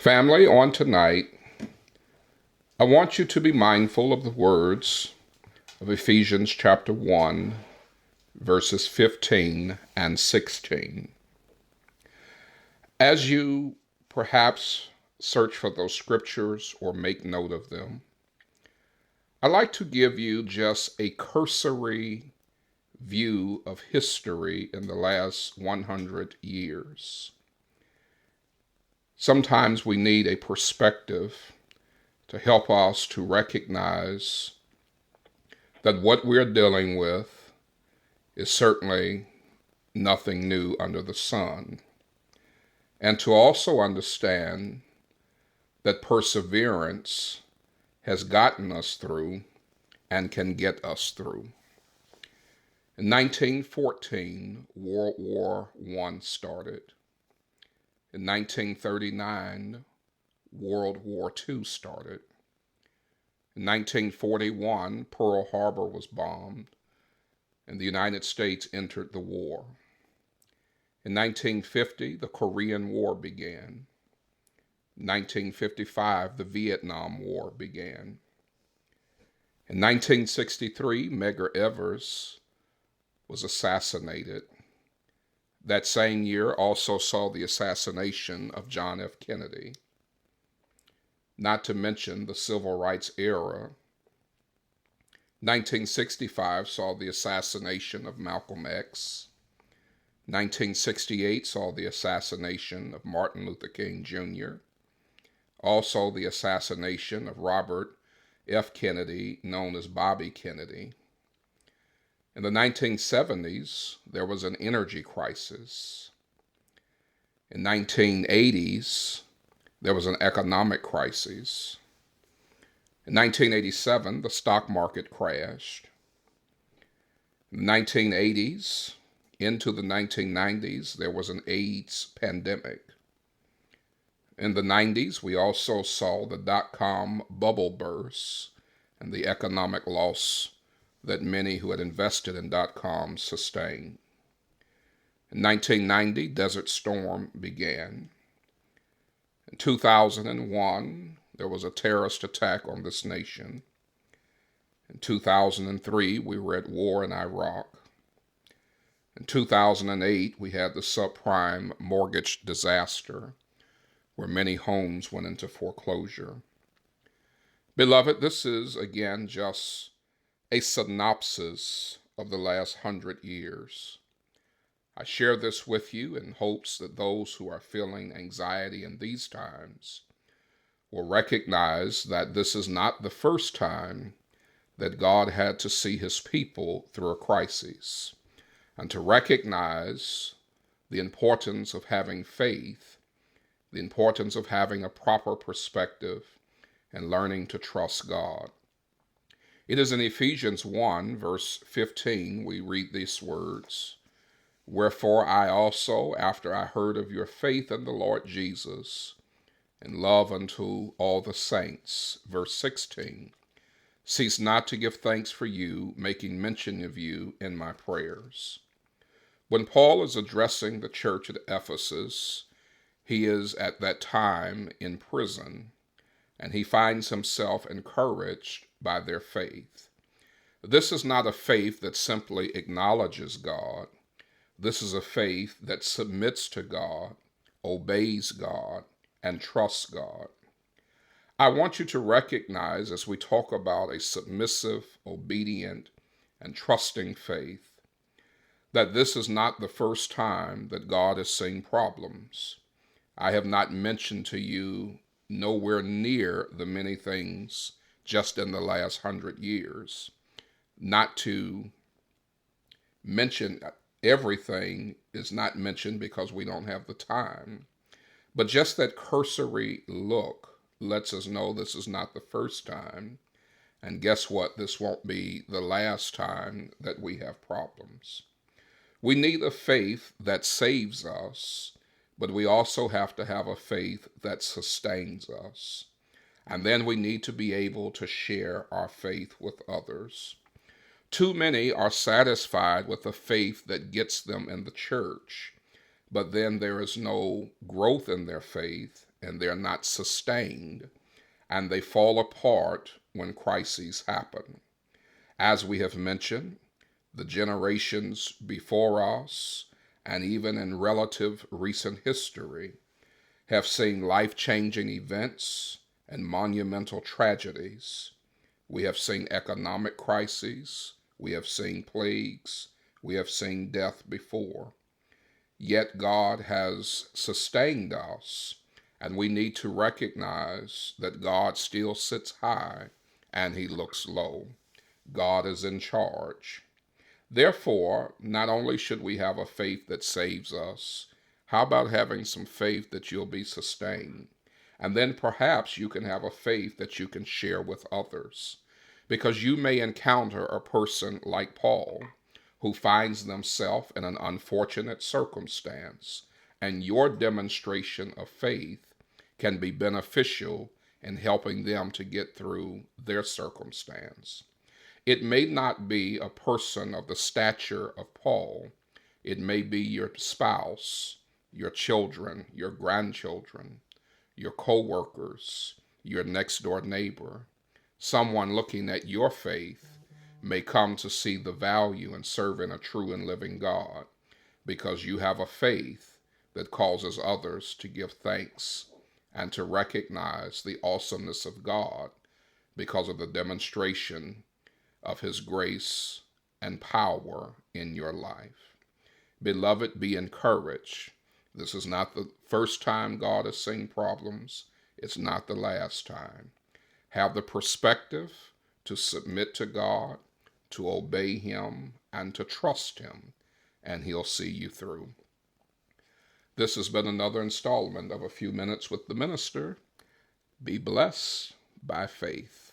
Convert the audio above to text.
Family, on tonight, I want you to be mindful of the words of Ephesians chapter 1, verses 15 and 16. As you perhaps search for those scriptures or make note of them, I'd like to give you just a cursory view of history in the last 100 years. Sometimes we need a perspective to help us to recognize that what we're dealing with is certainly nothing new under the sun, and to also understand that perseverance has gotten us through and can get us through. In 1914, World War I started. In 1939, World War II started. In 1941, Pearl Harbor was bombed, and the United States entered the war. In 1950, the Korean War began. In 1955, the Vietnam War began. In 1963, Medgar Evers was assassinated. That same year also saw the assassination of John F. Kennedy. Not to mention the civil rights era. 1965 saw the assassination of Malcolm X. 1968 saw the assassination of Martin Luther King Jr. Also the assassination of Robert F. Kennedy, known as Bobby Kennedy. In the 1970s, there was an energy crisis. In 1980s, there was an economic crisis. In 1987, the stock market crashed. In the 1980s into the 1990s, there was an AIDS pandemic. In the 90s, we also saw the dot-com bubble burst and the economic loss that many who had invested in dot-com sustained. In 1990, Desert Storm began. In 2001, there was a terrorist attack on this nation. In 2003, we were at war in Iraq. In 2008, we had the subprime mortgage disaster, where many homes went into foreclosure. Beloved, this is, again, just a synopsis of the last 100 years. I share this with you in hopes that those who are feeling anxiety in these times will recognize that this is not the first time that God had to see his people through a crisis, and to recognize the importance of having faith, the importance of having a proper perspective, and learning to trust God. It is in Ephesians 1, verse 15, we read these words, "Wherefore I also, after I heard of your faith in the Lord Jesus, and love unto all the saints," verse 16, "cease not to give thanks for you, making mention of you in my prayers." When Paul is addressing the church at Ephesus, he is at that time in prison, and he finds himself encouraged by their faith. This is not a faith that simply acknowledges God. This is a faith that submits to God, obeys God, and trusts God. I want you to recognize, as we talk about a submissive, obedient, and trusting faith, that this is not the first time that God has seen problems. I have not mentioned to you nowhere near the many things just in the last 100 years. Not to mention everything is not mentioned because we don't have the time. But just that cursory look lets us know this is not the first time. And guess what? This won't be the last time that we have problems. We need a faith that saves us, but we also have to have a faith that sustains us. And then we need to be able to share our faith with others. Too many are satisfied with a faith that gets them in the church, but then there is no growth in their faith and they're not sustained, and they fall apart when crises happen. As we have mentioned, the generations before us, and even in relative recent history, have seen life-changing events and monumental tragedies. We have seen economic crises, we have seen plagues, we have seen death before. Yet God has sustained us, and we need to recognize that God still sits high and he looks low. God is in charge. Therefore, not only should we have a faith that saves us, how about having some faith that you'll be sustained? And then perhaps you can have a faith that you can share with others. Because you may encounter a person like Paul who finds themselves in an unfortunate circumstance, and your demonstration of faith can be beneficial in helping them to get through their circumstance. It may not be a person of the stature of Paul. It may be your spouse, your children, your grandchildren, your co-workers, your next door neighbor. Someone looking at your faith may come to see the value in serving a true and living God, because you have a faith that causes others to give thanks and to recognize the awesomeness of God because of the demonstration of his grace and power in your life. Beloved, be encouraged. This is not the first time God has seen problems. It's not the last time. Have the perspective to submit to God, to obey him, and to trust him, and he'll see you through. This has been another installment of A Few Minutes with the Minister. Be blessed by faith.